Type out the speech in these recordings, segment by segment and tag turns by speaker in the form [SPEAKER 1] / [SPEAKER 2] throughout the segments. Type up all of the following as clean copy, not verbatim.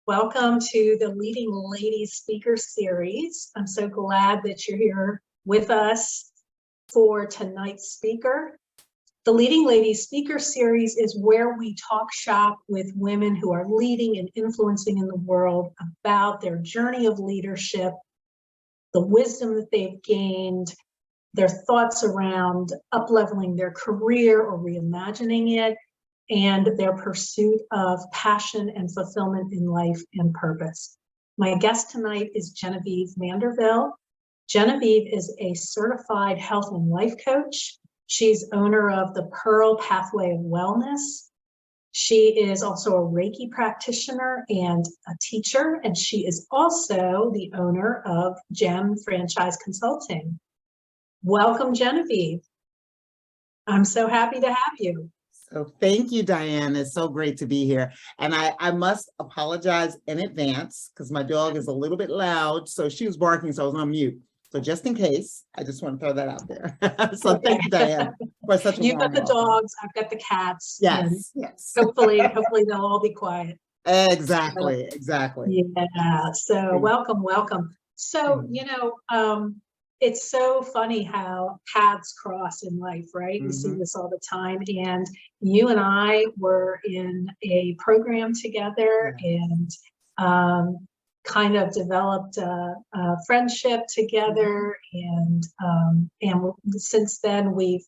[SPEAKER 1] Welcome to the Leading Ladies Speaker Series. I'm so glad that you're here with us for tonight's speaker. The Leading Ladies Speaker Series is where we talk shop with women who are leading and influencing in the world about their journey of leadership, the wisdom that they've gained, their thoughts around up-leveling their career or reimagining it, and their pursuit of passion and fulfillment in life and purpose. My guest tonight is Genevieve Manderville. Genevieve is a certified health and life coach. She's owner of the Pearl Pathway of Wellness. She is also a Reiki practitioner and a teacher, and she is also the owner of Gem Franchise Consulting. Welcome, Genevieve. I'm so happy to have you.
[SPEAKER 2] So thank you, Diane. It's so great to be here. And I must apologize in advance because my dog is a little bit loud. So she was barking, so I was on mute. So just in case, I just want to throw that out there. So okay. Thank you, Diane, for such a
[SPEAKER 1] You've got the dogs, I've got the cats.
[SPEAKER 2] Yes, yes.
[SPEAKER 1] Hopefully they'll all be quiet.
[SPEAKER 2] Exactly, exactly.
[SPEAKER 1] Yeah, so welcome. So, it's so funny how paths cross in life, right? We see this all the time. And you and I were in a program together and kind of developed a friendship together. And since then we've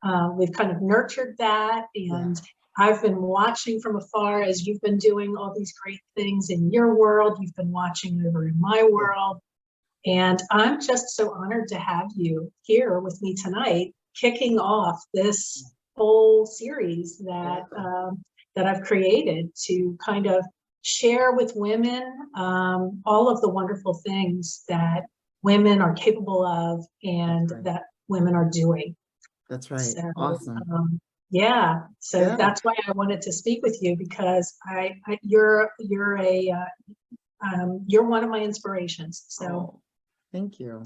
[SPEAKER 1] kind of nurtured that. And I've been watching from afar as you've been doing all these great things in your world. You've been watching over in my world. And I'm just so honored to have you here with me tonight, kicking off this whole series that I've created to kind of share with women all of the wonderful things that women are capable of and that women are doing.
[SPEAKER 2] That's right. So,
[SPEAKER 1] awesome. That's why I wanted to speak with you, because you're one of my inspirations. So.
[SPEAKER 2] Thank you.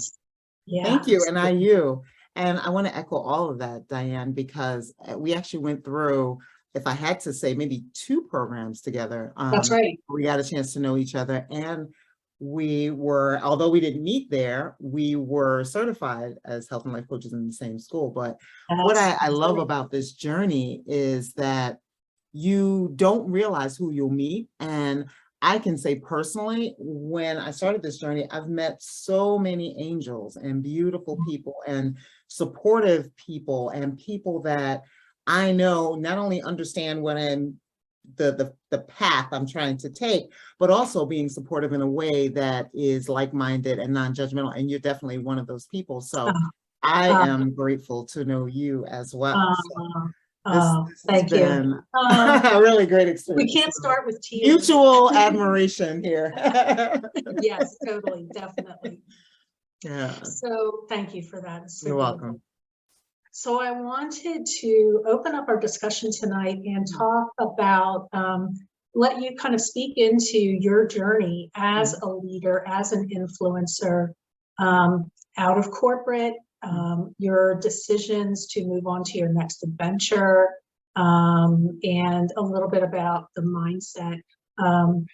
[SPEAKER 1] Yeah.
[SPEAKER 2] Thank you. And you. And I want to echo all of that, Diane, because we actually went through, if I had to say, maybe 2 programs together.
[SPEAKER 1] That's right.
[SPEAKER 2] We got a chance to know each other. And we were, although we didn't meet there, we were certified as health and life coaches in the same school. But what I love about this journey is that you don't realize who you'll meet. And I can say personally, when I started this journey, I've met so many angels and beautiful people and supportive people and people that I know not only understand what the path I'm trying to take, but also being supportive in a way that is like-minded and non-judgmental. And you're definitely one of those people. So I am grateful to know you as well. This
[SPEAKER 1] thank you.
[SPEAKER 2] A really great experience.
[SPEAKER 1] We can't start with tears.
[SPEAKER 2] Mutual admiration here.
[SPEAKER 1] Yes, totally, definitely.
[SPEAKER 2] Yeah.
[SPEAKER 1] So thank you for that.
[SPEAKER 2] You're welcome.
[SPEAKER 1] So I wanted to open up our discussion tonight and talk about, let you kind of speak into your journey as a leader, as an influencer, out of corporate, your decisions to move on to your next adventure, and a little bit about the mindset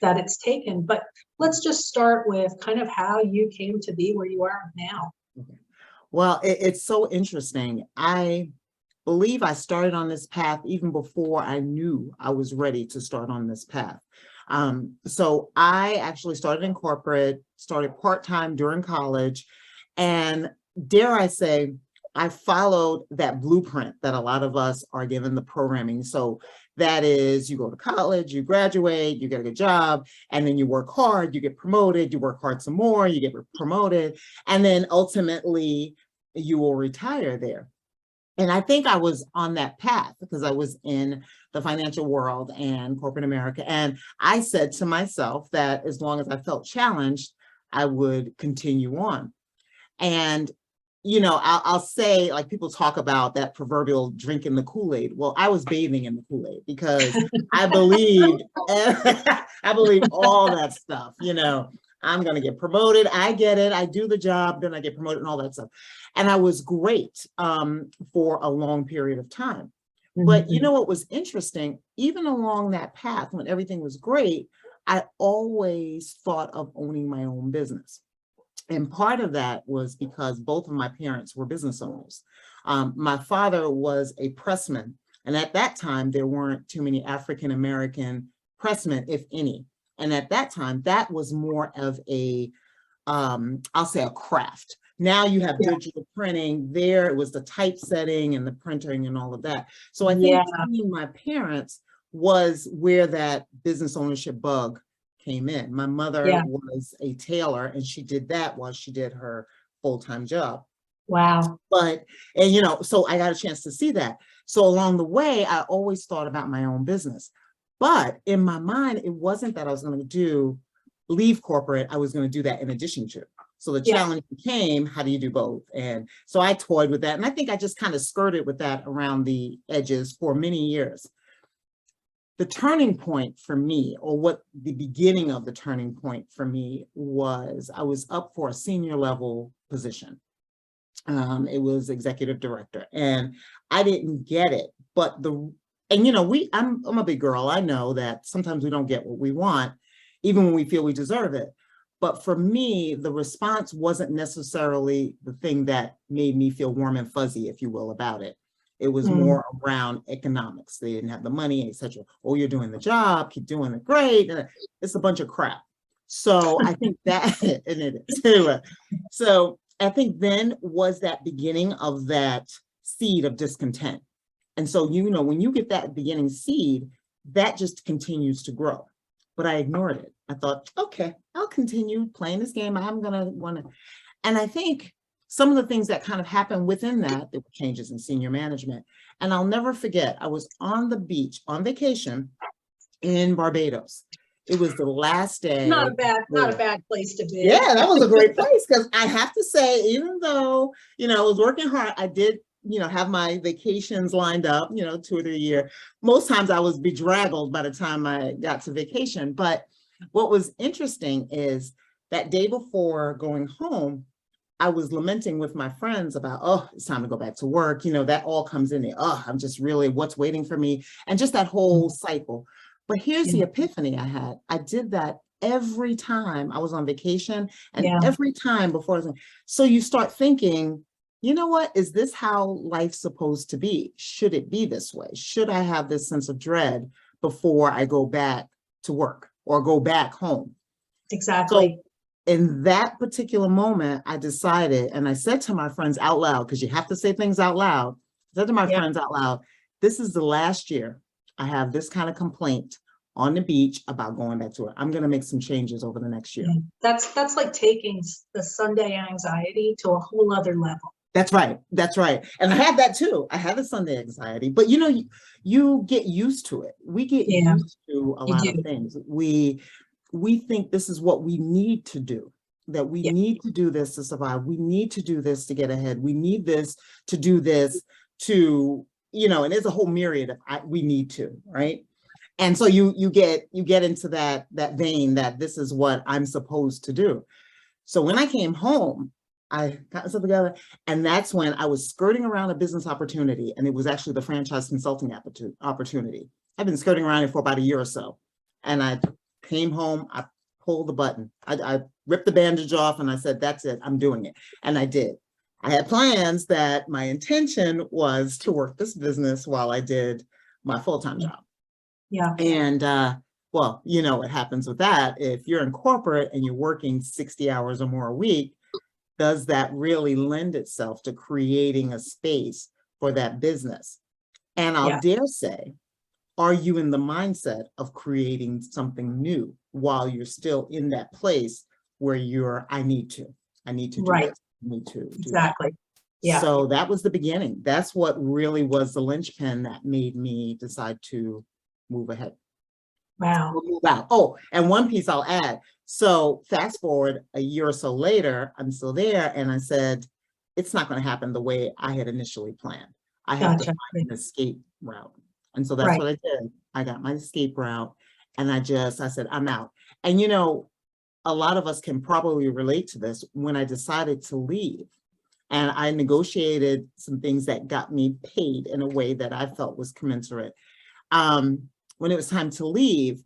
[SPEAKER 1] that it's taken. But let's just start with kind of how you came to be where you are now.
[SPEAKER 2] Okay. Well, it's so interesting. I believe I started on this path even before I knew I was ready to start on this path. So I actually started in corporate, started part-time during college, and dare I say, I followed that blueprint that a lot of us are given, the programming. So that is, you go to college, you graduate, you get a good job, and then you work hard, you get promoted, you work hard some more, you get promoted, and then ultimately you will retire there. And I think I was on that path because I was in the financial world and corporate America. And I said to myself that as long as I felt challenged, I would continue on. And I'll say, like, people talk about that proverbial drinking the Kool-Aid. Well, I was bathing in the Kool-Aid because I believed all that stuff. I'm going to get promoted. I get it. I do the job. Then I get promoted and all that stuff. And I was great for a long period of time. But what was interesting, even along that path when everything was great, I always thought of owning my own business. And part of that was because both of my parents were business owners. My father was a pressman, and at that time, there weren't too many African-American pressmen, if any. And at that time, that was more of a, I'll say a craft. Now you have digital printing. There it was the typesetting and the printing and all of that. So I think seeing my parents was where that business ownership bug came in. My mother was a tailor, and she did that while she did her full-time job.
[SPEAKER 1] Wow.
[SPEAKER 2] But, and you know, so I got a chance to see that. So along the way, I always thought about my own business. But in my mind, it wasn't that I was going to leave corporate. I was going to do that in addition to. So the challenge became, how do you do both? And so I toyed with that. And I think I just kind of skirted with that around the edges for many years. The turning point for me, or what the beginning of the turning point for me was, I was up for a senior level position. It was executive director, and I didn't get it. But and you know, I'm a big girl. I know that sometimes we don't get what we want, even when we feel we deserve it. But for me, the response wasn't necessarily the thing that made me feel warm and fuzzy, if you will, about it. It was more around economics. They didn't have the money, etc. Oh, you're doing the job, keep doing it, great. And it's a bunch of crap. So I think that, and it is. So I think then was that beginning of that seed of discontent. And so, you know, when you get that beginning seed, that just continues to grow. But I ignored it. I thought, okay, I'll continue playing this game. I'm going to want to. And I think some of the things that kind of happened within that, there were changes in senior management. And I'll never forget, I was on the beach on vacation in Barbados. It was the last day.
[SPEAKER 1] Not a bad place to be.
[SPEAKER 2] Yeah, that was a great place, because I have to say, even though, you know, I was working hard, I did, you know, have my vacations lined up, you know, 2 or 3 a year. Most times I was bedraggled by the time I got to vacation. But what was interesting is that day before going home, I was lamenting with my friends about, oh, it's time to go back to work. You know, that all comes in there. Oh, I'm just really, what's waiting for me? And just that whole cycle. But here's the epiphany I had. I did that every time I was on vacation, and every time before. So you start thinking, you know what, is this how life's supposed to be? Should it be this way? Should I have this sense of dread before I go back to work or go back home?
[SPEAKER 1] Exactly.
[SPEAKER 2] So in that particular moment, I decided, and I said to my friends out loud, because you have to say things out loud. I said to my friends out loud, this is the last year I have this kind of complaint on the beach about going back to work. I'm going to make some changes over the next year.
[SPEAKER 1] That's like taking the Sunday anxiety to a whole other level.
[SPEAKER 2] That's right. That's right. And I had that too. I had the Sunday anxiety, but you know, you get used to it. We get used to a lot of things. We think this is what we need to do, that we need to do this to survive. We need to do this to get ahead. We need this to do this to, you know, and there's a whole myriad of we need to, right? And so you get into that vein that this is what I'm supposed to do. So when I came home, I got myself together, and that's when I was skirting around a business opportunity, and it was actually the franchise consulting opportunity. I've been skirting around it for about a year or so, and I came home, I pulled the button, I ripped the bandage off, and I said, that's it, I'm doing it. And I did. I had plans that my intention was to work this business while I did my full-time job.
[SPEAKER 1] Yeah.
[SPEAKER 2] And well, you know what happens with that. If you're in corporate and you're working 60 hours or more a week, does that really lend itself to creating a space for that business? And I'll dare say, are you in the mindset of creating something new while you're still in that place where you're, I need to do this, I need to do
[SPEAKER 1] exactly
[SPEAKER 2] that.
[SPEAKER 1] Yeah.
[SPEAKER 2] So that was the beginning. That's what really was the linchpin that made me decide to move ahead.
[SPEAKER 1] Wow.
[SPEAKER 2] Move out. Oh, and one piece I'll add. So fast forward a year or so later, I'm still there, and I said, it's not going to happen the way I had initially planned. I have to find an escape route. And so that's what I did. I got my escape route, and I said, I'm out. And, you know, a lot of us can probably relate to this. When I decided to leave, and I negotiated some things that got me paid in a way that I felt was commensurate. When it was time to leave,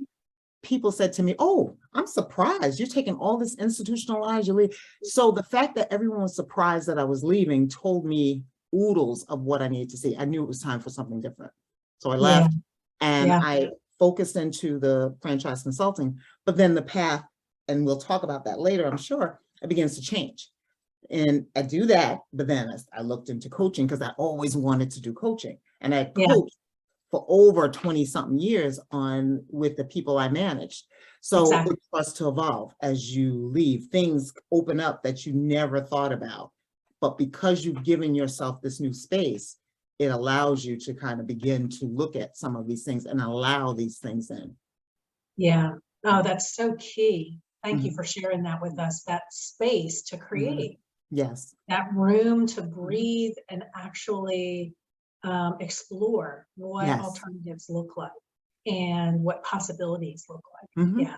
[SPEAKER 2] people said to me, oh, I'm surprised you're taking all this institutionalized, you leave. So the fact that everyone was surprised that I was leaving told me oodles of what I needed to see. I knew it was time for something different. So I
[SPEAKER 1] Yeah.
[SPEAKER 2] left and
[SPEAKER 1] Yeah.
[SPEAKER 2] I focused into the franchise consulting, but then the path, and we'll talk about that later, I'm sure, it begins to change. And I do that, but then I looked into coaching because I always wanted to do coaching. And I
[SPEAKER 1] Yeah.
[SPEAKER 2] coached for over 20 something years with the people I managed. So
[SPEAKER 1] Exactly.
[SPEAKER 2] it starts to evolve as you leave. Things open up that you never thought about. But because you've given yourself this new space, it allows you to kind of begin to look at some of these things and allow these things in.
[SPEAKER 1] Yeah. Oh, that's so key. Thank you
[SPEAKER 2] Mhm.
[SPEAKER 1] for sharing that with us, that space to create,
[SPEAKER 2] Yes,
[SPEAKER 1] that room to breathe and actually explore what
[SPEAKER 2] yes.
[SPEAKER 1] alternatives look like and what possibilities look like.
[SPEAKER 2] Mhm.
[SPEAKER 1] Yeah.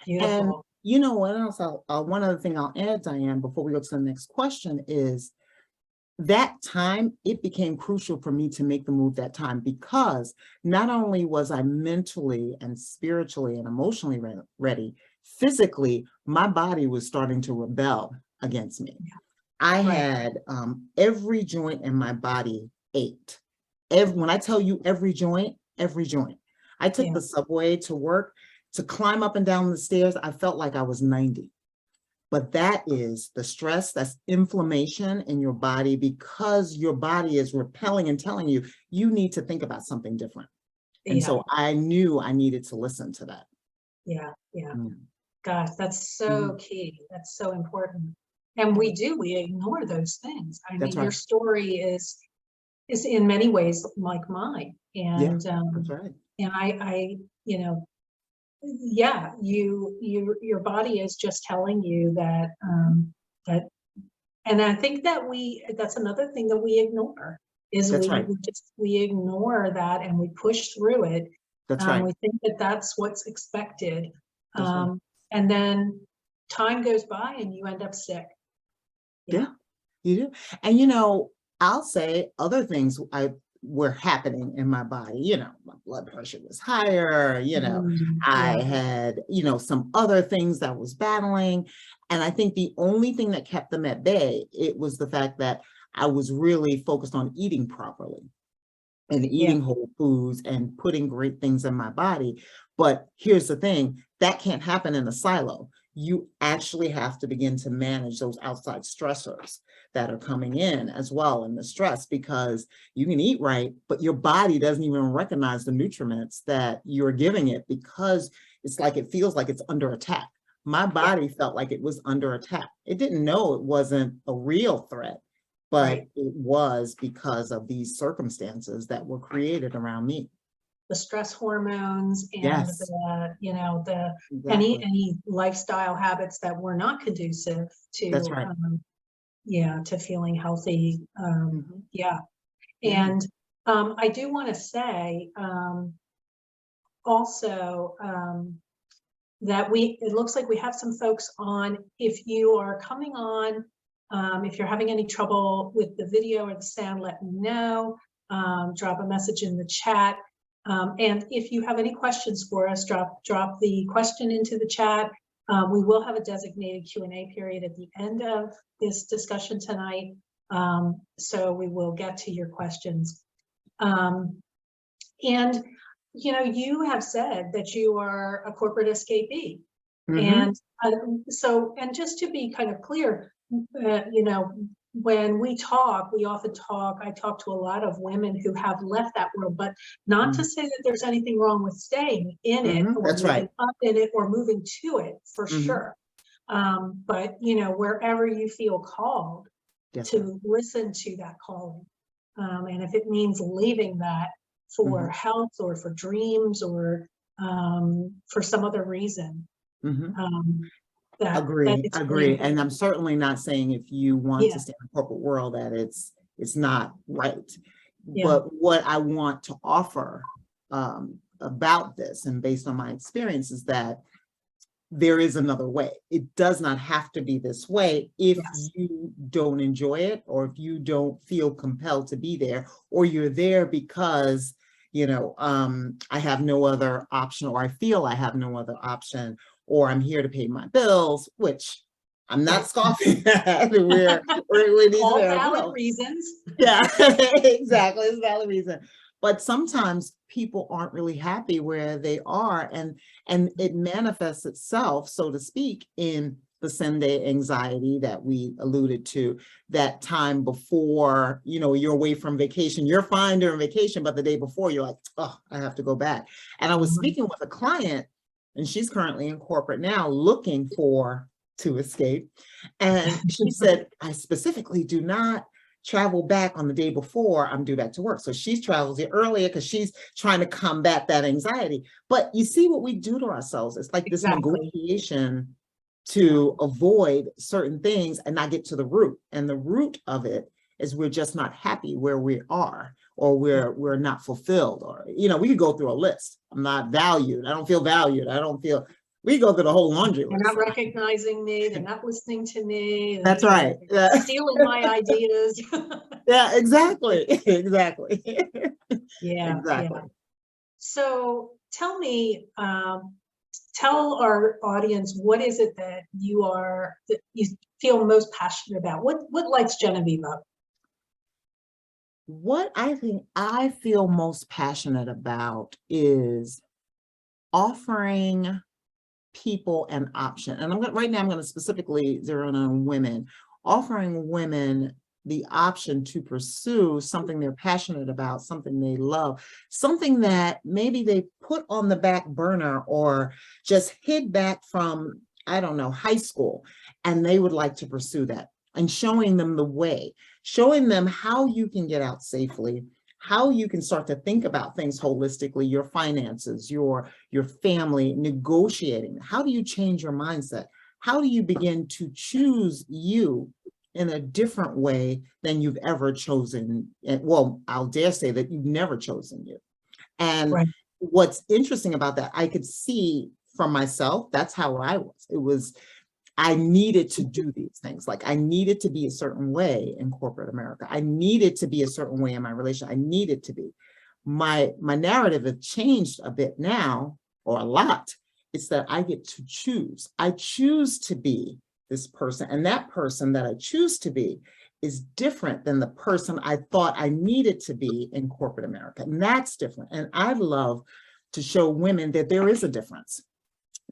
[SPEAKER 2] And
[SPEAKER 1] Beautiful.
[SPEAKER 2] you know what else? One other thing I'll add, Diane, before we go to the next question is that time, it became crucial for me to make the move that time, because not only was I mentally and spiritually and emotionally ready, physically, my body was starting to rebel against me. I
[SPEAKER 1] Right.
[SPEAKER 2] had every joint in my body ached. When I tell you every joint, every joint. I took
[SPEAKER 1] Yeah.
[SPEAKER 2] the subway to work. To climb up and down the stairs, I felt like I was 90. But that is the stress, that's inflammation in your body, because your body is repelling and telling you, you need to think about something different. And
[SPEAKER 1] Yeah.
[SPEAKER 2] so I knew I needed to listen to that.
[SPEAKER 1] Yeah. Yeah.
[SPEAKER 2] Mm.
[SPEAKER 1] Gosh, that's so
[SPEAKER 2] Mhm.
[SPEAKER 1] key. That's so important. And we ignore those things. I
[SPEAKER 2] That's
[SPEAKER 1] mean, your
[SPEAKER 2] right.
[SPEAKER 1] story is in many ways like mine.
[SPEAKER 2] Yeah, that's
[SPEAKER 1] And
[SPEAKER 2] right.
[SPEAKER 1] I, you know, yeah, your body is just telling you that, that, and I think that that's another thing that we ignore is
[SPEAKER 2] That's right.
[SPEAKER 1] we ignore that and we push through it.
[SPEAKER 2] That's right.
[SPEAKER 1] We think that that's what's expected.
[SPEAKER 2] That's right.
[SPEAKER 1] And then time goes by and you end up sick. Yeah.
[SPEAKER 2] Yeah, you do. And I'll say other things were happening in my body. My blood pressure was higher, I
[SPEAKER 1] Yeah.
[SPEAKER 2] had, some other things that I was battling. And I think the only thing that kept them at bay, it was the fact that I was really focused on eating properly and
[SPEAKER 1] Yeah.
[SPEAKER 2] eating whole foods and putting great things in my body. But here's the thing, that can't happen in a silo. You actually have to begin to manage those outside stressors that are coming in as well, in the stress, because you can eat right, but your body doesn't even recognize the nutriments that you're giving it, because it feels like it's under attack. My
[SPEAKER 1] Yeah.
[SPEAKER 2] body felt like it was under attack. It didn't know it wasn't a real threat, but
[SPEAKER 1] Right.
[SPEAKER 2] it was because of these circumstances that were created around me.
[SPEAKER 1] The stress hormones and
[SPEAKER 2] Yes,
[SPEAKER 1] the
[SPEAKER 2] exactly.
[SPEAKER 1] any lifestyle habits that were not conducive
[SPEAKER 2] That's
[SPEAKER 1] to
[SPEAKER 2] right.
[SPEAKER 1] to feeling healthy.
[SPEAKER 2] Mhm.
[SPEAKER 1] Yeah.
[SPEAKER 2] Yeah.
[SPEAKER 1] And I do want to say also that it looks like we have some folks on. If you are coming on, if you're having any trouble with the video or the sound, let me know. Drop a message in the chat. And if you have any questions for us, drop the question into the chat. We will have a designated Q&A period at the end of this discussion tonight. So we will get to your questions. And you have said that you are a corporate escapee.
[SPEAKER 2] Mhm.
[SPEAKER 1] And and just to be kind of clear, when we talk, I talk to a lot of women who have left that world, but not to
[SPEAKER 2] Mhm.
[SPEAKER 1] say that there's anything wrong with staying in it
[SPEAKER 2] Mhm.
[SPEAKER 1] or
[SPEAKER 2] That's
[SPEAKER 1] moving
[SPEAKER 2] right.
[SPEAKER 1] up in it or moving to it, for
[SPEAKER 2] Mhm.
[SPEAKER 1] sure. But wherever you feel called
[SPEAKER 2] That's right.
[SPEAKER 1] to listen to that calling. And if it means leaving that for
[SPEAKER 2] Mhm.
[SPEAKER 1] health or for dreams or for some other reason,
[SPEAKER 2] Mhm.
[SPEAKER 1] um, that
[SPEAKER 2] Agree,
[SPEAKER 1] it's really
[SPEAKER 2] agree. And
[SPEAKER 1] important.
[SPEAKER 2] I'm certainly not saying if you want to
[SPEAKER 1] Yeah,
[SPEAKER 2] stay in the corporate world that it's not right.
[SPEAKER 1] yeah,
[SPEAKER 2] But what I want to offer about this, and based on my experience, is that there is another way. It does not have to be this way if
[SPEAKER 1] yes,
[SPEAKER 2] you don't enjoy it, or if you don't feel compelled to be there, or you're there because I have no other option, or I feel I have no other option, or I'm here to pay my bills, which I'm not scoffing at. We need
[SPEAKER 1] All
[SPEAKER 2] to pay our
[SPEAKER 1] valid
[SPEAKER 2] bills.
[SPEAKER 1] reasons.
[SPEAKER 2] Yeah, exactly. It's a valid reason. But sometimes people aren't really happy where they are, and it manifests itself, so to speak, in the Sunday anxiety that we alluded to, that time before, you're away from vacation. You're fine during vacation, but the day before you're like, oh, I have to go back. And I was speaking with a client, and she's currently in corporate now looking to escape. And she said, I specifically do not travel back on the day before I'm due back to work. So she travels earlier because she's trying to combat that anxiety. But you see what we do to ourselves. It's like this negotiation to avoid certain things and not get to the root. And the root of it is we're just not happy where we are, or we're not fulfilled, or, we could go through a list. I'm not valued. I don't feel valued. We go through the whole laundry list.
[SPEAKER 1] They're not recognizing me. They're not listening to me.
[SPEAKER 2] That's right.
[SPEAKER 1] Stealing my ideas.
[SPEAKER 2] Yeah, exactly. Exactly.
[SPEAKER 1] Yeah.
[SPEAKER 2] Exactly.
[SPEAKER 1] Yeah. So tell me, tell our audience, what is it that you feel most passionate about? What lights Genevieve up?
[SPEAKER 2] What I think I feel most passionate about is offering people an option. And right now I'm going to specifically zero in on women, offering women the option to pursue something they're passionate about, something they love, something that maybe they put on the back burner or just hid back from, I don't know, high school, and they would like to pursue that, and showing them the way, showing them how you can get out safely, how you can start to think about things holistically, your finances, your family, negotiating. How do you change your mindset? How do you begin to choose you in a different way than you've ever chosen? Well, I'll dare say that you've never chosen you. And what's interesting about that, I could see from myself, that's how I was. I needed to do these things. Like, I needed to be a certain way in corporate America. I needed to be a certain way in my relationship. I needed to be. My narrative has changed a bit now, or a lot. It's that I get to choose. I choose to be this person, and that person that I choose to be is different than the person I thought I needed to be in corporate America. And that's different. And I love to show women that there is a difference.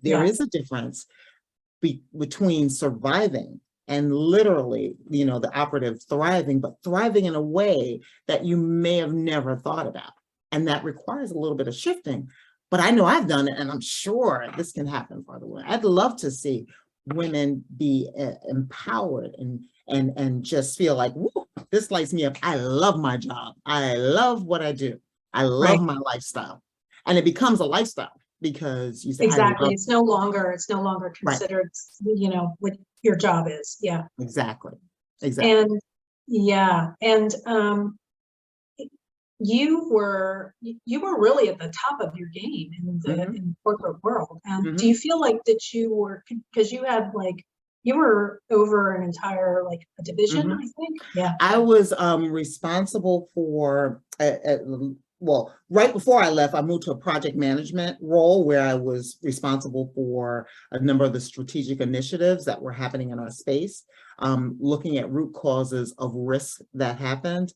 [SPEAKER 2] There is a difference between surviving and literally, the operative thriving, but thriving in a way that you may have never thought about. And that requires a little bit of shifting. But I know I've done it, and I'm sure this can happen for other women. I'd love to see women be empowered and just feel like, woo, this lights me up. I love my job. I love what I do. I love my lifestyle. And it becomes a lifestyle. Because you say,
[SPEAKER 1] exactly, it's no longer considered, what your job is. Yeah,
[SPEAKER 2] exactly.
[SPEAKER 1] And you were really at the top of your game in the corporate world. Do you feel like that you were, because you had you were over an entire a division, I think? Yeah,
[SPEAKER 2] I was responsible for well, right before I left, I moved to a project management role where I was responsible for a number of the strategic initiatives that were happening in our space, looking at root causes of risk that happened.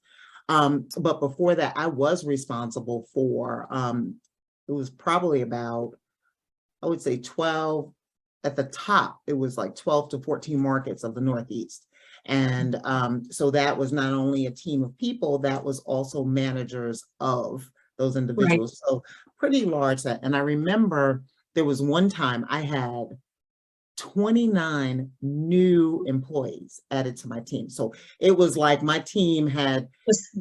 [SPEAKER 2] But before that, I was responsible for, it was probably about, I would say 12, at the top, it was like 12 to 14 markets of the Northeast. And so that was not only a team of people, that was also managers of those individuals. So pretty large. And I remember there was one time I had 29 new employees added to my team. So it was like my team had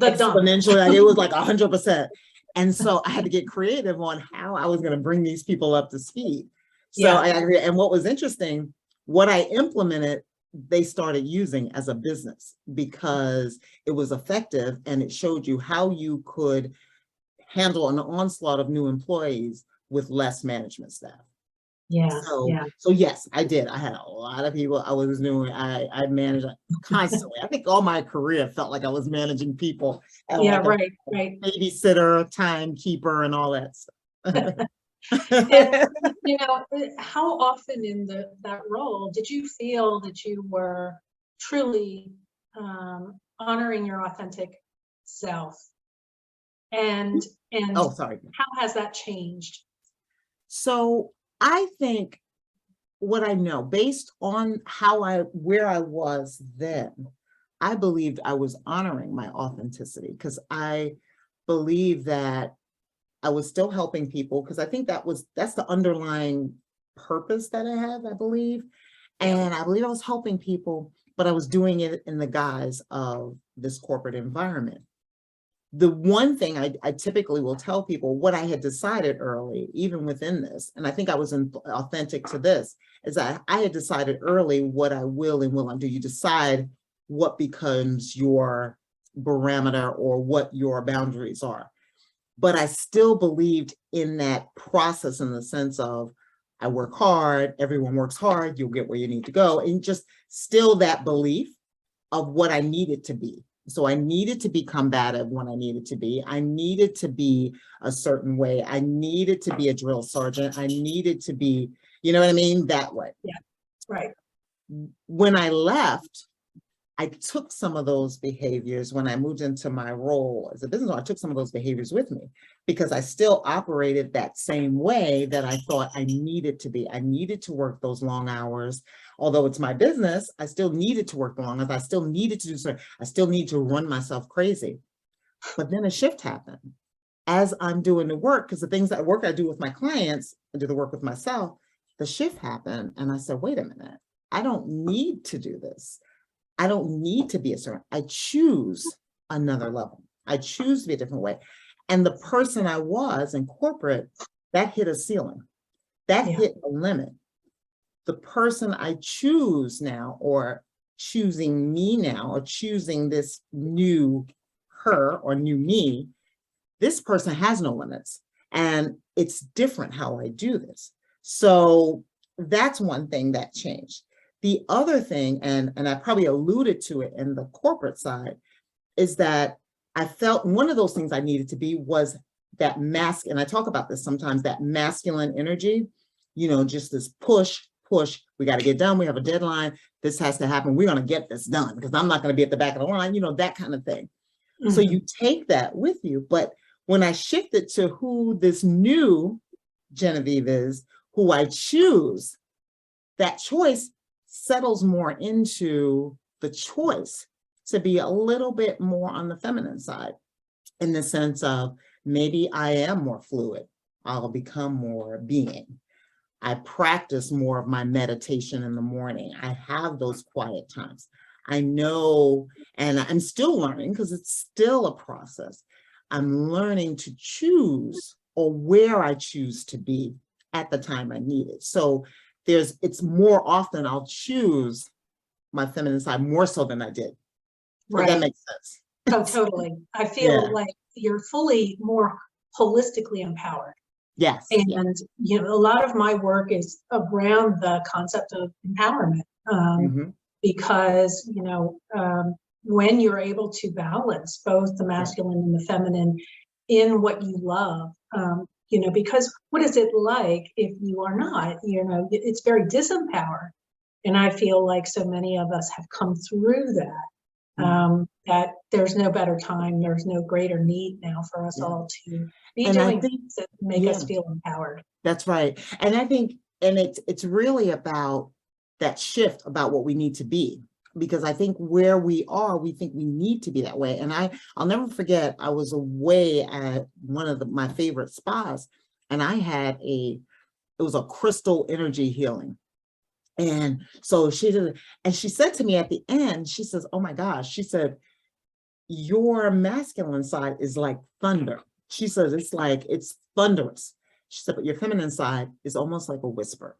[SPEAKER 2] exponentially, it was like 100%. And so I had to get creative on how I was going to bring these people up to speed. So and what was interesting, what I implemented, they started using as a business because it was effective, and it showed you how you could handle an onslaught of new employees with less management staff.
[SPEAKER 1] Yeah,
[SPEAKER 2] So,
[SPEAKER 1] yeah,
[SPEAKER 2] so yes, I did. I had a lot of people I was doing. I managed constantly. I think all my career felt like I was managing people and
[SPEAKER 1] yeah,
[SPEAKER 2] like a
[SPEAKER 1] right, right.
[SPEAKER 2] babysitter, timekeeper, and all that stuff.
[SPEAKER 1] And how often in that role did you feel that you were truly honoring your authentic self? And
[SPEAKER 2] Oh, sorry.
[SPEAKER 1] how has that changed?
[SPEAKER 2] So I think what I know based on where I was then, I believed I was honoring my authenticity because I believe that I was still helping people because I think that's the underlying purpose that I have, I believe.
[SPEAKER 1] Yeah,
[SPEAKER 2] And I believe I was helping people, but I was doing it in the guise of this corporate environment. The one thing I typically will tell people what I had decided early, even within this, and I think I was authentic to this, is that I had decided early what I will and will not do. You decide what becomes your barometer or what your boundaries are. But I still believed in that process in the sense of I work hard, everyone works hard, you'll get where you need to go. And just still that belief of what I needed to be. So I needed to be combative when I needed to be. I needed to be a certain way. I needed to be a drill sergeant. I needed to be, you know what I mean? That way.
[SPEAKER 1] yeah, right.
[SPEAKER 2] When I left, I took some of those behaviors when I moved into my role as a business owner. I took some of those behaviors with me because I still operated that same way that I thought I needed to be. I needed to work those long hours. Although it's my business, I still needed to work the long hours. I still needed to do something. I still need to run myself crazy. But then a shift happened as I'm doing the work, because the things that work I do with my clients, I do the work with myself. The shift happened, and I said, wait a minute, I don't need to do this. I don't need to be a certain, I choose another level. I choose to be a different way. And the person I was in corporate, that hit a ceiling. That
[SPEAKER 1] Yeah,
[SPEAKER 2] hit a limit. The person I choose now, or choosing me now, or choosing this new her or new me, this person has no limits. And it's different how I do this. So that's one thing that changed. The other thing, and I probably alluded to it in the corporate side, is that I felt one of those things I needed to be was that mask, and I talk about this sometimes, that masculine energy, just this push, we got to get done, we have a deadline, this has to happen, we're going to get this done because I'm not going to be at the back of the line, that kind of thing. So you take that with you. But when I shifted to who this new Genevieve is, who I choose, that choice settles more into the choice to be a little bit more on the feminine side, in the sense of maybe I am more fluid. I'll become more being. I practice more of my meditation in the morning. I have those quiet times. I know, and I'm still learning because it's still a process. I'm learning to choose, or where I choose to be at the time I need it. So it's more often I'll choose my feminine side more so than I did. If that
[SPEAKER 1] right.
[SPEAKER 2] makes sense.
[SPEAKER 1] Oh, totally. I
[SPEAKER 2] Yeah.
[SPEAKER 1] feel like you're fully more holistically empowered.
[SPEAKER 2] Yes.
[SPEAKER 1] And,
[SPEAKER 2] Yeah.
[SPEAKER 1] a lot of my work is around the concept of empowerment, because, when you're able to balance both the masculine and the feminine in what you love, because what is it like if you are not, it's very disempowered. And I feel like so many of us have come through that, that there's no better time, there's no greater need now for us all to be
[SPEAKER 2] And I
[SPEAKER 1] doing
[SPEAKER 2] think,
[SPEAKER 1] things that make us feel empowered.
[SPEAKER 2] that's right. And I think, and it's really about that shift about what we need to be, because I think where we are, we think we need to be that way. And I'll never forget, I was away at one of my favorite spas, and I had it was a crystal energy healing. And so she did, and she said to me at the end, she says, oh my gosh, she said, your masculine side is like thunder. She says, it's thunderous. She said, but your feminine side is almost like a whisper.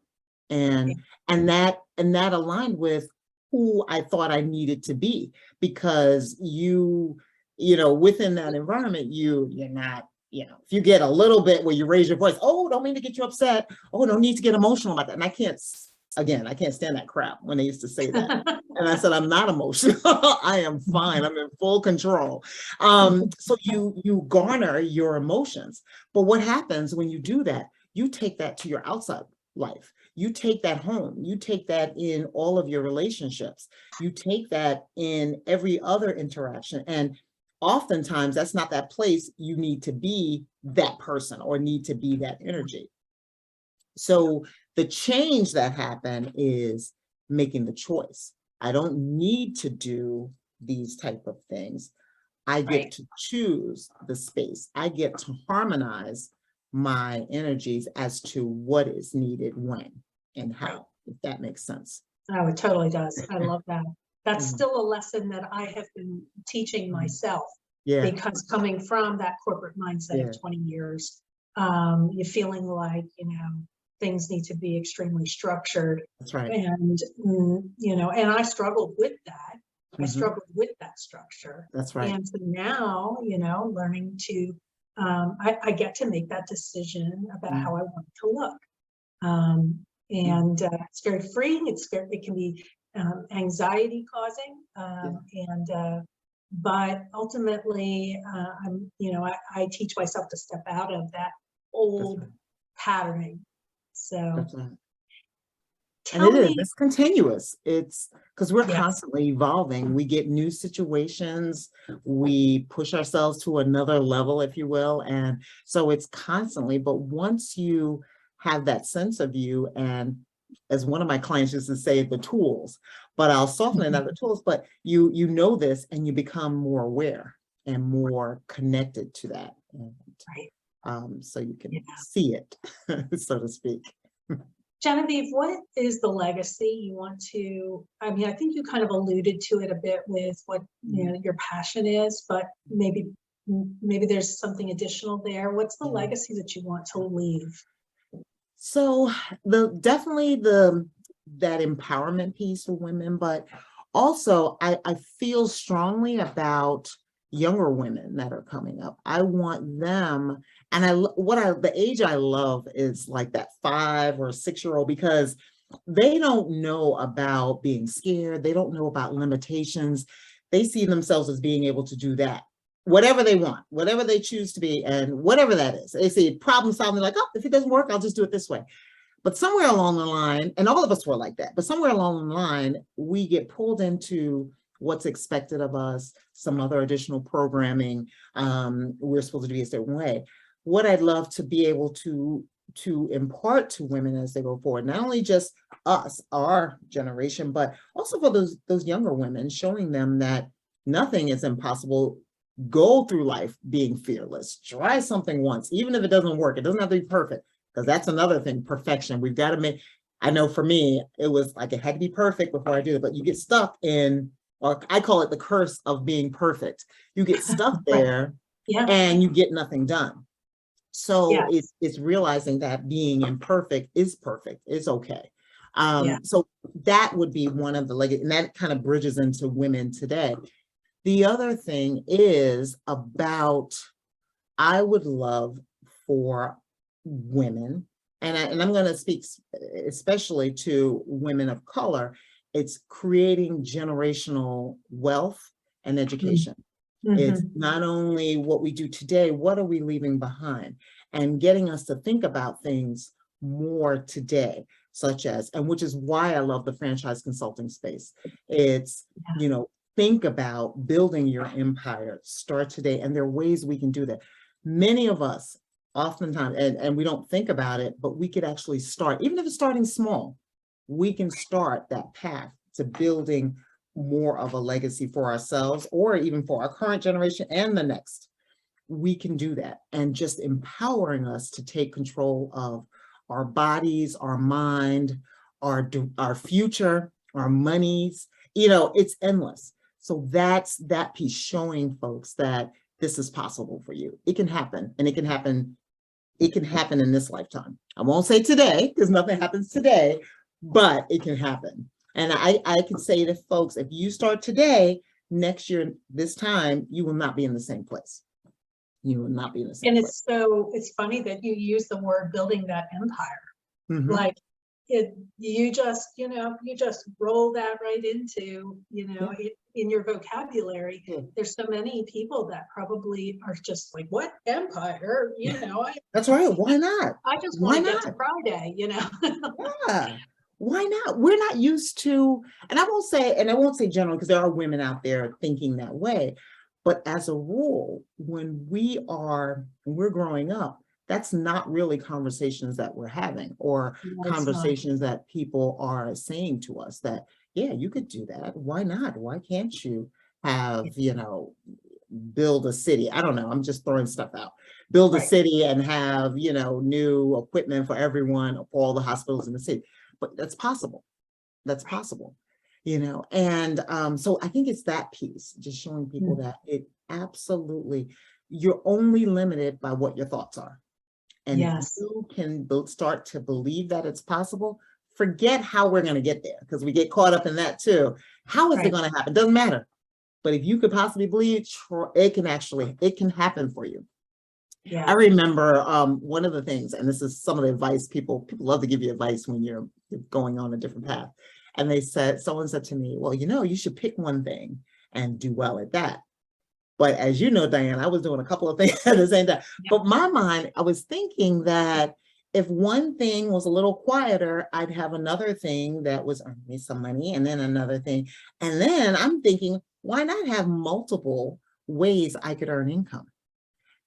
[SPEAKER 2] And that aligned with who I thought I needed to be, because within that environment, you're not if you get a little bit where you raise your voice, oh, don't mean to get you upset. Oh, no need to get emotional about that. And I can't stand that crap when they used to say that. And I said, I'm not emotional. I am fine. I'm in full control. So you garner your emotions. But what happens when you do that? You take that to your outside life. You take that home. You take that in all of your relationships. You take that in every other interaction. And oftentimes that's not that place you need to be that person or need to be that energy. So the change that happened is making the choice. I don't need to do these type of things. I get to choose the space. I get to harmonize my energies as to what is needed when and how, if that makes sense.
[SPEAKER 1] Oh, it totally does. I love that. That's
[SPEAKER 2] Mhm.
[SPEAKER 1] still a lesson that I have been teaching myself.
[SPEAKER 2] Yeah,
[SPEAKER 1] Because coming from that corporate mindset
[SPEAKER 2] Yeah.
[SPEAKER 1] of 20 years, you're feeling like, things need to be extremely structured.
[SPEAKER 2] that's right.
[SPEAKER 1] And, and I struggled with that. I
[SPEAKER 2] Mhm.
[SPEAKER 1] struggled with that structure.
[SPEAKER 2] That's right.
[SPEAKER 1] And so now, learning to, I get to make that decision about how I want it to look. And it's very freeing. It can be anxiety causing. But ultimately, I teach myself to step out of that old
[SPEAKER 2] right.
[SPEAKER 1] patterning. So
[SPEAKER 2] That's right. And
[SPEAKER 1] tell
[SPEAKER 2] it is,
[SPEAKER 1] me,
[SPEAKER 2] it's continuous. It's because we're
[SPEAKER 1] yes,
[SPEAKER 2] constantly evolving. We get new situations, we push ourselves to another level, if you will. And so it's constantly, but once you have that sense of you, and as one of my clients used to say, the tools, but I'll soften it out the tools, but you know this and you become more aware and more connected to that. And,
[SPEAKER 1] right.
[SPEAKER 2] so you can
[SPEAKER 1] Yeah.
[SPEAKER 2] see it, so to speak.
[SPEAKER 1] Genevieve, what is the legacy you want to, I think you kind of alluded to it a bit with what, your passion is, but maybe there's something additional there. What's the legacy that you want to leave?
[SPEAKER 2] So definitely that empowerment piece for women, but also I feel strongly about younger women that are coming up. I want them, and the age I love is like that 5 or 6-year-old, because they don't know about being scared. They don't know about limitations. They see themselves as being able to do that, whatever they want, whatever they choose to be, and whatever that is. They see problem solving, like, oh, if it doesn't work, I'll just do it this way. But somewhere along the line, and all of us were like that, but somewhere along the line, we get pulled into what's expected of us, some other additional programming. We're supposed to be a certain way. What I'd love to be able to impart to women as they go forward, not only just us, our generation, but also for those younger women, showing them that nothing is impossible. Go through life being fearless. Try something once, even if it doesn't work. It doesn't have to be perfect, because that's another thing, perfection. We've got to make, I know for me, it was like it had to be perfect before I do it, but you get stuck in, or I call it the curse of being perfect. You get stuck there and you get nothing done. So it's realizing that being imperfect is perfect, is okay. So that would be one of the legacy, and that kind of bridges into women today. The other thing is about, I would love for women, and I'm going to speak especially to women of color, it's creating generational wealth and education. It's not only what we do today, what are we leaving behind? And getting us to think about things more today, such as, and which is why I love the franchise consulting space. It's, think about building your empire, start today. And there are ways we can do that. Many of us, oftentimes, and we don't think about it, but we could actually start, even if it's starting small, we can start that path to building more of a legacy for ourselves, or even for our current generation and the next. We can do that, and just empowering us to take control of our bodies, our mind, our future, our monies. It's endless. So that's that piece, showing folks that this is possible for you. It can happen, and it can happen in this lifetime. I won't say today, because nothing happens today, but it can happen. And I can say to folks, if you start today, next year, this time, you will not be in the same place. you would not be in the same
[SPEAKER 1] And
[SPEAKER 2] place.
[SPEAKER 1] it's funny that you use the word building that empire.
[SPEAKER 2] Mhm.
[SPEAKER 1] Like you just roll that right into, in your vocabulary.
[SPEAKER 2] Yeah.
[SPEAKER 1] There's so many people that probably are just like, what empire?
[SPEAKER 2] That's right. Why not?
[SPEAKER 1] I just
[SPEAKER 2] Why
[SPEAKER 1] want to get to
[SPEAKER 2] not?
[SPEAKER 1] Friday,
[SPEAKER 2] Yeah. Why not? We're not used to, and I won't say general because there are women out there thinking that way. But as a rule, when we're growing up, that's not really conversations that we're having or
[SPEAKER 1] No, it's not.
[SPEAKER 2] conversations that people are saying to us that, yeah, you could do that. Why not? Why can't you have, build a city? I don't know. I'm just throwing stuff out. Build a
[SPEAKER 1] Right.
[SPEAKER 2] city and have, new equipment for everyone, for all the hospitals in the city. But that's possible. That's possible, and so I think it's that piece, just showing people that it absolutely, you're only limited by what your thoughts are. And if
[SPEAKER 1] Yes.
[SPEAKER 2] you can start to believe that it's possible, forget how we're going to get there, because we get caught up in that too. How is it
[SPEAKER 1] Right.
[SPEAKER 2] going to happen? Doesn't matter. But if you could possibly believe, it can happen for you.
[SPEAKER 1] Yeah.
[SPEAKER 2] I remember one of the things, and this is some of the advice people love to give you advice when you're going on a different path. And someone said to me, well, you should pick one thing and do well at that. But as you know, Diane, I was doing a couple of things at the same time.
[SPEAKER 1] Yeah.
[SPEAKER 2] But my mind, I was thinking that if one thing was a little quieter, I'd have another thing that was earning me some money, and then another thing. And then I'm thinking, why not have multiple ways I could earn income?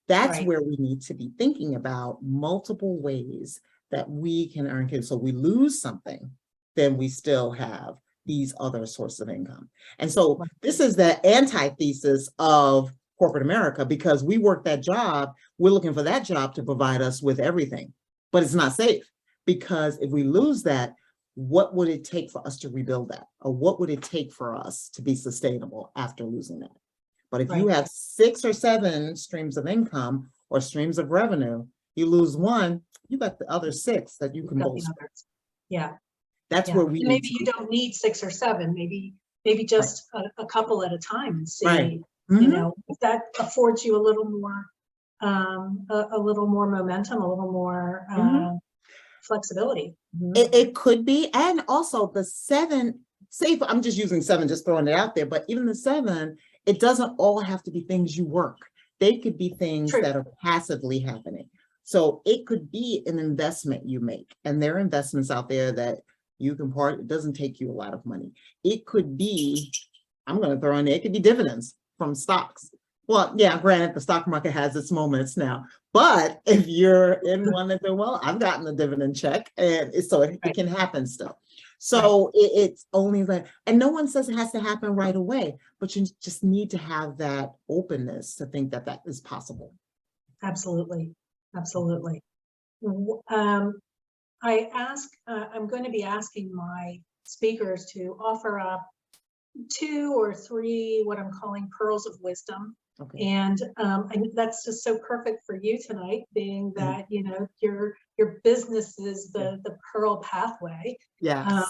[SPEAKER 2] That's
[SPEAKER 1] Right.
[SPEAKER 2] where we need to be thinking about multiple ways that we can earn income. So we lose something, then we still have these other sources of income. And so this is the antithesis of corporate America, because we work that job, we're looking for that job to provide us with everything, but it's not safe, because if we lose that, what would it take for us to rebuild that? Or what would it take for us to be sustainable after losing that? But if you have 6 or 7 streams of income or streams of revenue, you lose one, you got the other 6 that you can bolster.
[SPEAKER 1] Yeah.
[SPEAKER 2] That's where we
[SPEAKER 1] maybe you don't need 6 or 7, maybe just a couple at a time, and see,
[SPEAKER 2] Right.
[SPEAKER 1] if that affords you a little more momentum, a little more flexibility.
[SPEAKER 2] It could be. And also the 7, I'm just using 7, just throwing it out there, but even the 7, it doesn't all have to be things you work. They could be things that are passively happening. So it could be an investment you make, and there are investments out there that you can it doesn't take you a lot of money. It could be, I'm going to throw in there, it could be dividends from stocks. Well, yeah, granted, the stock market has its moments now, but if you're in one that I've gotten a dividend check, and it can happen still. So it's only that, and no one says it has to happen right away, but you just need to have that openness to think that that is possible.
[SPEAKER 1] Absolutely. Absolutely. I'm going to be asking my speakers to offer up 2 or 3, what I'm calling pearls of wisdom. Okay. And that's just so perfect for you tonight, being that, your business is the pearl pathway.
[SPEAKER 2] Yes.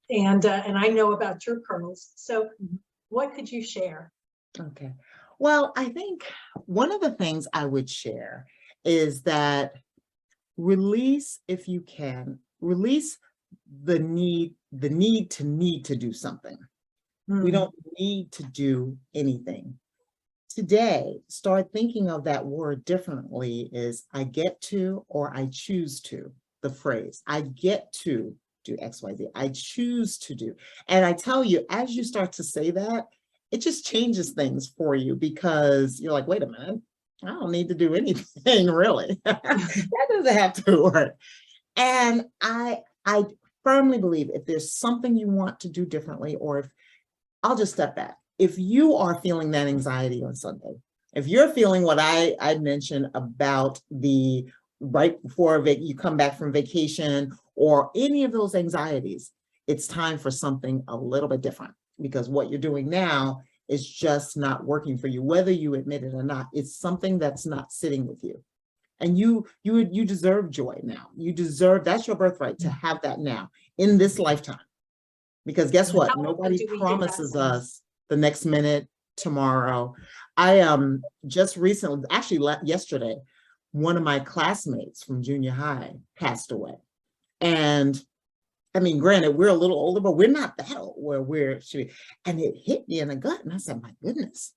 [SPEAKER 1] And I know about your pearls. So what could you share?
[SPEAKER 2] Okay. Well, I think one of the things I would share is that release, if you can, release the need to do something. We don't need to do anything. Today, start thinking of that word differently, is I get to, or I choose to, the phrase, I get to do XYZ, I choose to do. And I tell you, as you start to say that, it just changes things for you, because you're like, wait a minute, I don't need to do anything really. That doesn't have to work. And I firmly believe if there's something you want to do differently, or if I'll just step back. If you are feeling that anxiety on Sunday, if you're feeling what I mentioned about the right before you come back from vacation, or any of those anxieties, it's time for something a little bit different, because what you're doing now is just not working for you, whether you admit it or not. It's something that's not sitting with you. And you deserve joy now. That's your birthright, to have that now in this lifetime. Because guess what? Nobody promises us the next minute tomorrow. I just recently, actually yesterday, one of my classmates from junior high passed away. And I mean, granted, we're a little older, but we're not that old where and it hit me in the gut. And I said, my goodness,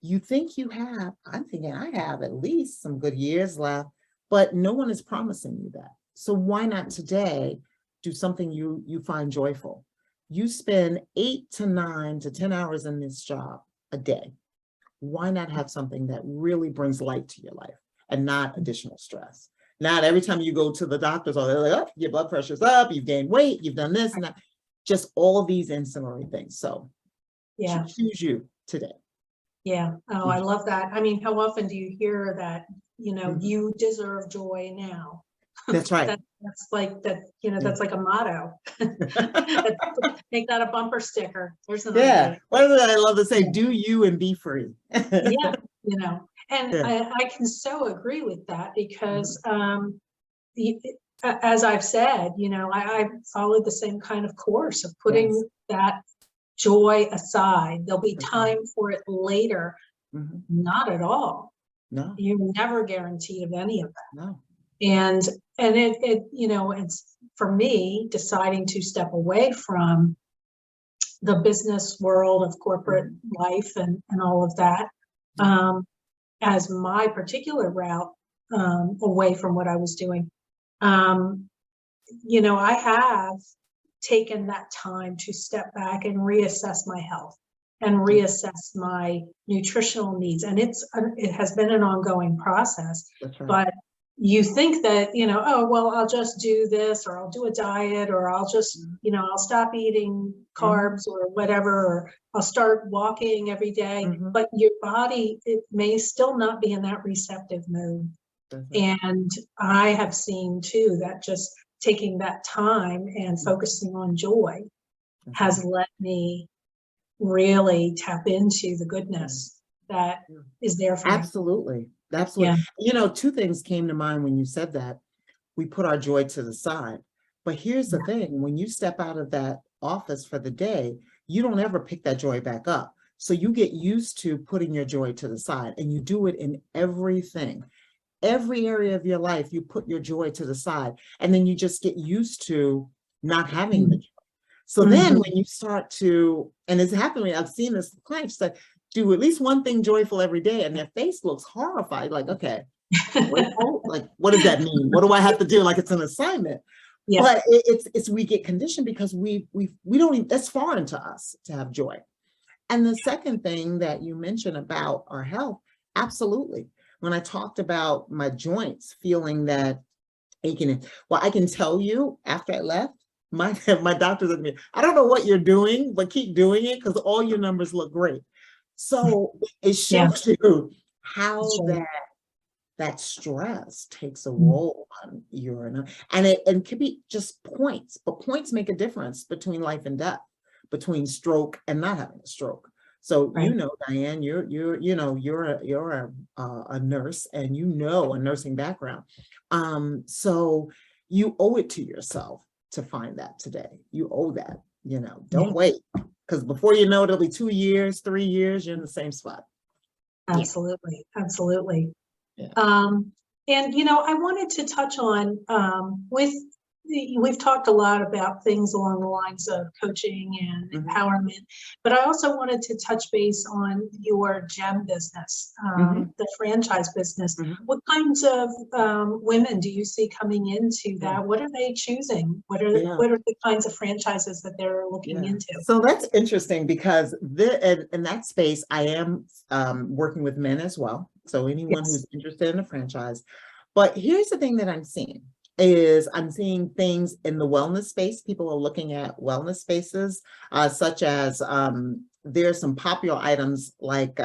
[SPEAKER 2] you think you have, I'm thinking I have at least some good years left, but no one is promising you that. So why not today do something you find joyful? You spend 8 to 9 to 10 hours in this job a day. Why not have something that really brings light to your life and not additional stress? Not every time you go to the doctor's, they're like, oh, your blood pressure's up, you've gained weight, you've done this and that. Just all these ancillary things. So
[SPEAKER 1] Yeah.
[SPEAKER 2] choose you today.
[SPEAKER 1] Yeah. Oh, I love that. I mean, how often do you hear that, you deserve joy now?
[SPEAKER 2] That's right.
[SPEAKER 1] That's like that, that's like a motto. Make that a bumper sticker. There's an idea.
[SPEAKER 2] What is it I love to say? Do you and be free.
[SPEAKER 1] Yeah. And I can so agree with that because as I've said, I followed the same kind of course of putting that joy aside. There'll be time for it later. Not at all.
[SPEAKER 2] No.
[SPEAKER 1] You're never guaranteed of any of that.
[SPEAKER 2] No.
[SPEAKER 1] And it's for me deciding to step away from the business world of corporate life and all of that as my particular route away from what I was doing. I have taken that time to step back and reassess my health and reassess my nutritional needs. And it has been an ongoing process.
[SPEAKER 2] That's right.
[SPEAKER 1] But you think that, oh, well, I'll just do this, or I'll do a diet, or I'll just, I'll stop eating carbs or whatever, or I'll start walking every day. But your body, it may still not be in that receptive mode. And I have seen too, that just taking that time and focusing on joy has let me really tap into the goodness that is there for me.
[SPEAKER 2] Absolutely. Two things came to mind when you said that. We put our joy to the side. But here's the thing, when you step out of that office for the day, you don't ever pick that joy back up. So you get used to putting your joy to the side, and you do it in everything. Every area of your life, you put your joy to the side, and then you just get used to not having the joy. So then when you start to, and it's happening, I've seen this clients that do at least one thing joyful every day, and their face looks horrified, like, okay, like, what does that mean? What do I have to do? Like it's an assignment. Yeah. But it's we get conditioned because we don't even, that's foreign to us to have joy. And the second thing that you mentioned about our health, absolutely. When I talked about my joints feeling that aching, well, I can tell you after I left, my doctor said to me, I don't know what you're doing, but keep doing it because all your numbers look great. So it shows you how that stress takes a role on your, and it can be just points, but points make a difference between life and death, between stroke and not having a stroke. So Diane, you're a nurse, and a nursing background. So you owe it to yourself to find that today. You owe that. Don't wait, because before you know it, it'll be 2 years, 3 years, you're in the same spot.
[SPEAKER 1] Absolutely. Absolutely.
[SPEAKER 2] Yeah.
[SPEAKER 1] And, I wanted to touch on we've talked a lot about things along the lines of coaching and empowerment, but I also wanted to touch base on your gem business, the franchise business. What kinds of women do you see coming into that? What are they choosing? What are the kinds of franchises that they're looking into?
[SPEAKER 2] So that's interesting because in that space, I am working with men as well. So anyone who's interested in a franchise. But here's the thing that I'm seeing things in the wellness space. People are looking at wellness spaces, such as there's some popular items like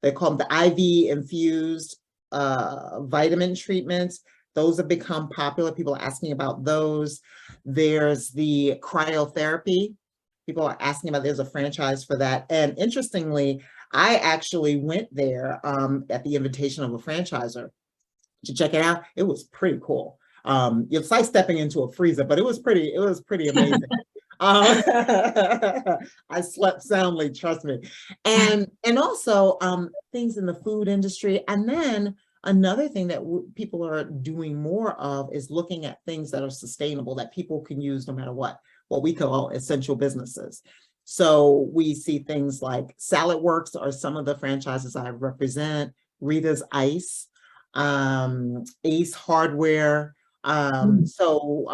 [SPEAKER 2] they call them the IV infused vitamin treatments. Those have become popular. People are asking about those. There's the cryotherapy. People are asking about, there's a franchise for that. And interestingly, I actually went there at the invitation of a franchisor to check it out. It was pretty cool. It's like stepping into a freezer, but it was pretty amazing. I slept soundly, trust me. And also things in the food industry. And then another thing that people are doing more of is looking at things that are sustainable that people can use no matter what we call essential businesses. So we see things like Salad Works are some of the franchises I represent, Rita's Ice, Ace Hardware, Mosquito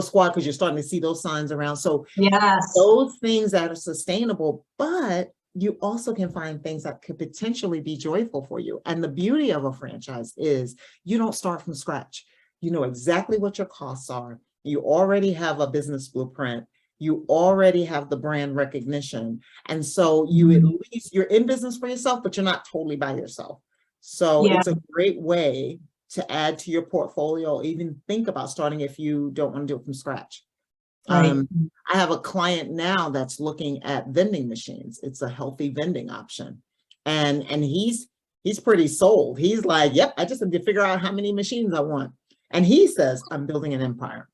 [SPEAKER 2] Squad, because you're starting to see those signs around. So
[SPEAKER 1] Yes.
[SPEAKER 2] those things that are sustainable, but you also can find things that could potentially be joyful for you. And the beauty of a franchise is you don't start from scratch. You know exactly what your costs are. You already have a business blueprint. You already have the brand recognition. And so you at least, you're in business for yourself, but you're not totally by yourself. So it's a great way to add to your portfolio, even think about starting if you don't want to do it from scratch.
[SPEAKER 1] Right.
[SPEAKER 2] I have a client now that's looking at vending machines. It's a healthy vending option. And he's pretty sold. He's like, yep, I just have to figure out how many machines I want. And he says, I'm building an empire.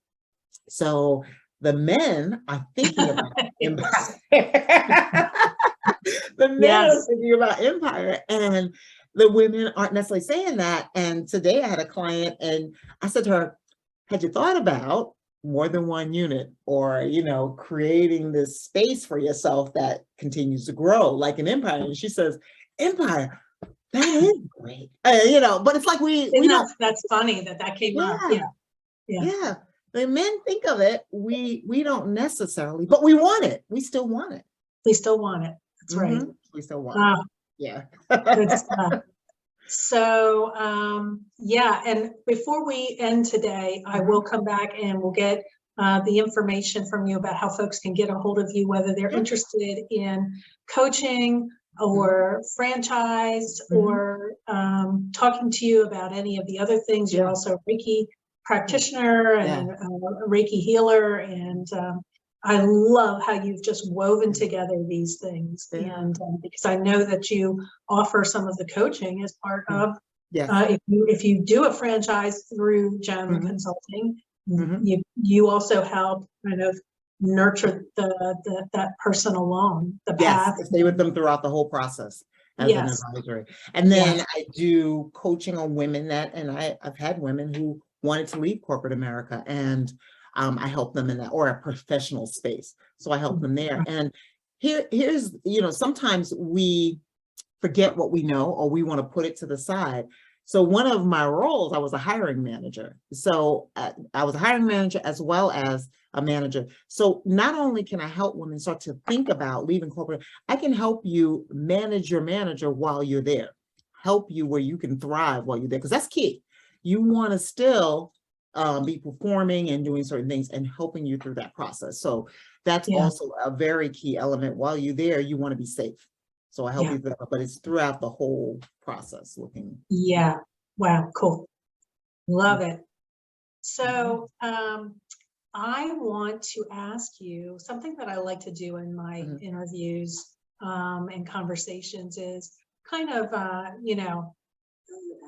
[SPEAKER 2] So the men are thinking about empire. The men are thinking about empire, and the women aren't necessarily saying that. And today I had a client and I said to her, had you thought about more than one unit, or, you know, creating this space for yourself that continues to grow like an empire? And she says, empire, that is great. You know, but it's like we don't.
[SPEAKER 1] That's funny that came up.
[SPEAKER 2] Yeah. The men think of it. We don't necessarily, but we want it. We still want it.
[SPEAKER 1] We still want it. That's right.
[SPEAKER 2] We still want it. Yeah.
[SPEAKER 1] Good stuff. So, and before we end today, I will come back and we'll get the information from you about how folks can get a hold of you, whether they're interested in coaching or franchise or talking to you about any of the other things. You're also a Reiki practitioner and a Reiki healer. And I love how you've just woven together these things. And because I know that you offer some of the coaching as part of, if you do a franchise through Gem Consulting, you also help kind of nurture that person along the path.
[SPEAKER 2] Stay with them throughout the whole process as an advisory. And then I do coaching on women I've had women who wanted to leave corporate America, and I help them in that, or a professional space. So I help them there. And here's, you know, sometimes we forget what we know, or we want to put it to the side. So one of my roles, I was a hiring manager. So I was a hiring manager as well as a manager. So not only can I help women start to think about leaving corporate, I can help you manage your manager while you're there, help you where you can thrive while you're there, because that's key. You want to still be performing and doing certain things and helping you through that process. So that's also a very key element. While you're there, you want to be safe. So I help you through that, but it's throughout the whole process looking.
[SPEAKER 1] Wow, cool. Love it. So I want to ask you something that I like to do in my interviews and conversations is kind of,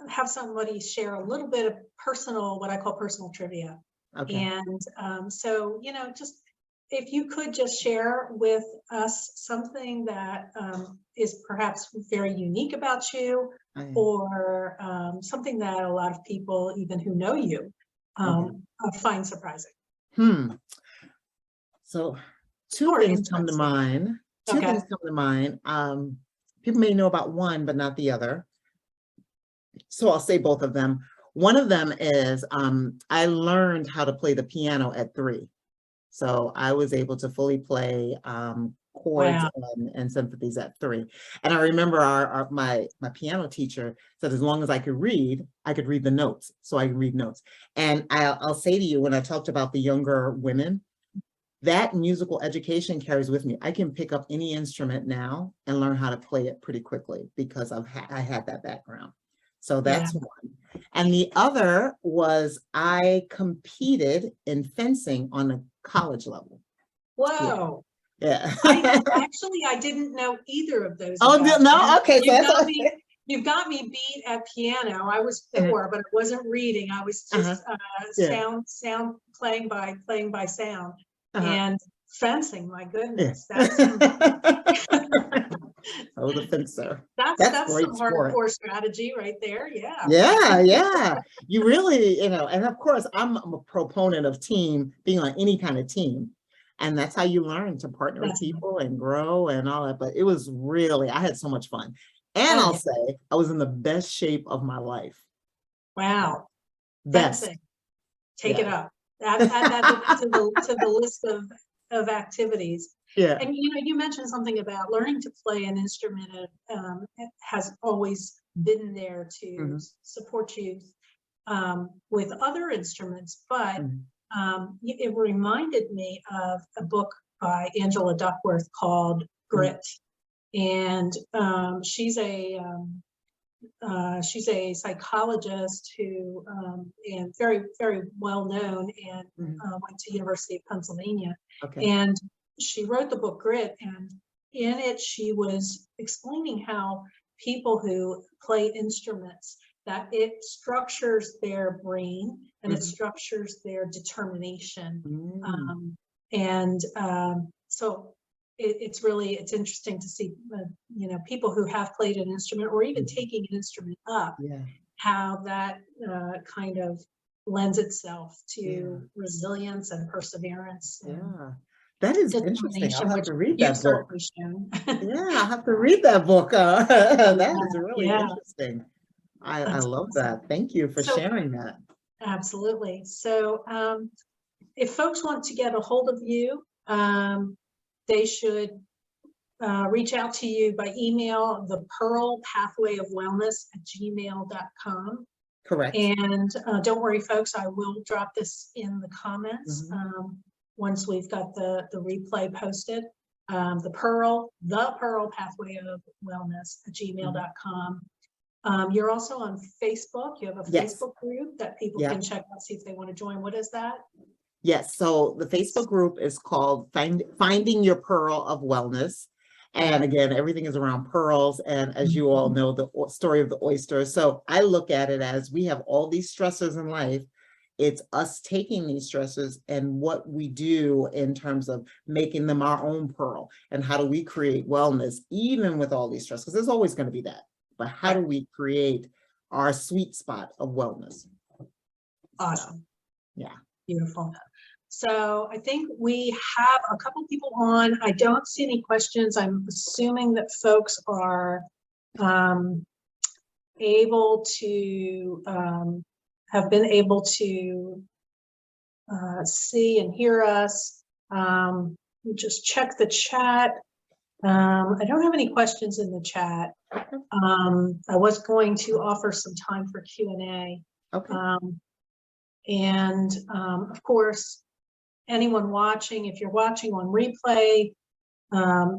[SPEAKER 1] have somebody share a little bit of personal, what I call personal trivia. And so, just if you could just share with us something that is perhaps very unique about you, or something that a lot of people, even who know you, find surprising.
[SPEAKER 2] So two things come to mind. People may know about one, but not the other. So I'll say both of them. One of them is I learned how to play the piano at 3. So I was able to fully play chords and symphonies at 3. And I remember my piano teacher said, as long as I could read the notes. So I could read notes. And I'll say to you, when I talked about the younger women, that musical education carries with me. I can pick up any instrument now and learn how to play it pretty quickly because I had that background. So that's one. And the other was I competed in fencing on a college level.
[SPEAKER 1] Whoa.
[SPEAKER 2] Yeah.
[SPEAKER 1] I didn't know either of those.
[SPEAKER 2] Oh, no? Okay.
[SPEAKER 1] You've got me beat at piano. I was 4, but I wasn't reading. I was just sound playing by sound. And Fencing, my
[SPEAKER 2] Yeah.
[SPEAKER 1] goodness, that's
[SPEAKER 2] Oh, the fencer.
[SPEAKER 1] that's
[SPEAKER 2] That's
[SPEAKER 1] that's
[SPEAKER 2] great
[SPEAKER 1] some
[SPEAKER 2] sport.
[SPEAKER 1] hardcore strategy right there. Yeah.
[SPEAKER 2] Yeah, yeah. You really, and of course, I'm a proponent of being on any kind of team. And that's how you learn to partner with
[SPEAKER 1] That's
[SPEAKER 2] people and grow and all that. But it was really, I had so much fun. And
[SPEAKER 1] oh
[SPEAKER 2] I'll
[SPEAKER 1] yeah.
[SPEAKER 2] say I was in the best shape of my life.
[SPEAKER 1] Wow.
[SPEAKER 2] Best.
[SPEAKER 1] Fencing. Take it
[SPEAKER 2] Yeah.
[SPEAKER 1] up. Add that to the list of activities.
[SPEAKER 2] Yeah.
[SPEAKER 1] And you mentioned something about learning to play an instrument. It has always been there to
[SPEAKER 2] Mhm.
[SPEAKER 1] support you with other instruments, but
[SPEAKER 2] Mhm.
[SPEAKER 1] it reminded me of a book by Angela Duckworth called
[SPEAKER 2] Mhm.
[SPEAKER 1] Grit, and she's a psychologist who and very, very well known, and
[SPEAKER 2] Mhm.
[SPEAKER 1] went to University of Pennsylvania.
[SPEAKER 2] Okay.
[SPEAKER 1] And she wrote the book Grit, and in it she was explaining how people who play instruments, that it structures their brain and it
[SPEAKER 2] Mhm.
[SPEAKER 1] structures their determination.
[SPEAKER 2] Mm.
[SPEAKER 1] And so it's interesting to see people who have played an instrument or even
[SPEAKER 2] Mhm.
[SPEAKER 1] taking an instrument up,
[SPEAKER 2] Yeah.
[SPEAKER 1] how that kind of lends itself
[SPEAKER 2] Yeah.
[SPEAKER 1] to resilience and perseverance and
[SPEAKER 2] Yeah. That is interesting. I'll
[SPEAKER 1] determination,
[SPEAKER 2] have
[SPEAKER 1] which
[SPEAKER 2] to read
[SPEAKER 1] you've
[SPEAKER 2] that book.
[SPEAKER 1] certainly shown.
[SPEAKER 2] Yeah, I'll have to read that book. That is really
[SPEAKER 1] Yeah.
[SPEAKER 2] interesting. I
[SPEAKER 1] That's
[SPEAKER 2] love
[SPEAKER 1] awesome.
[SPEAKER 2] that. Thank you for
[SPEAKER 1] So
[SPEAKER 2] sharing that.
[SPEAKER 1] absolutely. So if folks want to get a hold of you, they should reach out to you by email, the Pearl Pathway of Wellness at gmail.com.
[SPEAKER 2] Correct.
[SPEAKER 1] And don't worry, folks, I will drop this in the comments
[SPEAKER 2] Mhm.
[SPEAKER 1] once we've got the replay posted. The Pearl Pathway of Wellness at gmail.com. You're also on Facebook. You have a
[SPEAKER 2] Yes.
[SPEAKER 1] Facebook group that people
[SPEAKER 2] Yeah.
[SPEAKER 1] can check out, see if they want to join. What is that?
[SPEAKER 2] Yes. So the Facebook group is called Finding Your Pearl of Wellness. And again, everything is around pearls. And as you all know, the story of the oyster. So I look at it as we have all these stressors in life. It's us taking these stressors and what we do in terms of making them our own pearl. And how do we create wellness, even with all these stressors? Because there's always going to be that. But how do we create our sweet spot of wellness?
[SPEAKER 1] Awesome.
[SPEAKER 2] Yeah.
[SPEAKER 1] Beautiful. So I think we have a couple people on. I don't see any questions. I'm assuming that folks are able to have been able to see and hear us. Just check the chat. I don't have any questions in the chat. I was going to offer some time for Q&A.
[SPEAKER 2] Okay.
[SPEAKER 1] And of course, anyone watching, if you're watching on replay,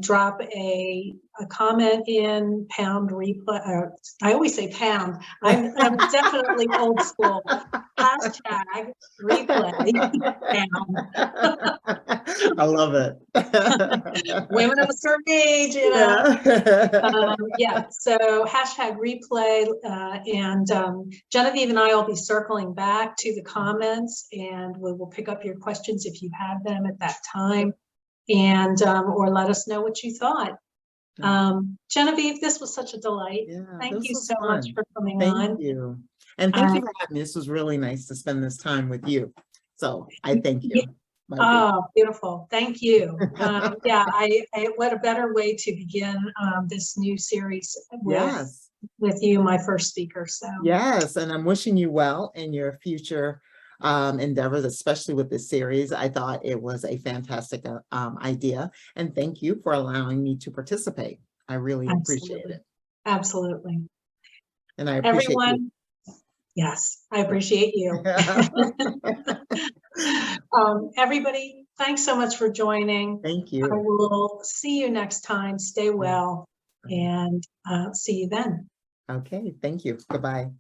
[SPEAKER 1] drop a comment in pound replay. I always say pound. I'm definitely old school. Hashtag replay pound.
[SPEAKER 2] I love it.
[SPEAKER 1] Women of a certain age, yeah. So hashtag replay, and Genevieve and I will be circling back to the comments, and we will pick up your questions if you have them at that time, and or let us know what you thought. Genevieve, this was such a delight.
[SPEAKER 2] Yeah,
[SPEAKER 1] Thank
[SPEAKER 2] this
[SPEAKER 1] you
[SPEAKER 2] was
[SPEAKER 1] so much
[SPEAKER 2] fun.
[SPEAKER 1] for coming
[SPEAKER 2] Thank
[SPEAKER 1] on.
[SPEAKER 2] you. And thank you for having me. This was really nice to spend this time with you. So I thank you.
[SPEAKER 1] Oh, beautiful. Thank you. Yeah, what a better way to begin this new series with you, my first speaker. So
[SPEAKER 2] yes, and I'm wishing you well in your future endeavors, especially with this series. I thought it was a fantastic idea, and thank you for allowing me to participate. I really appreciate it.
[SPEAKER 1] Absolutely.
[SPEAKER 2] And I appreciate
[SPEAKER 1] everyone. Yes, I appreciate you. Everybody, thanks so much for joining.
[SPEAKER 2] Thank you.
[SPEAKER 1] I will see you next time. Stay well, and see you then.
[SPEAKER 2] Okay, thank you. Goodbye.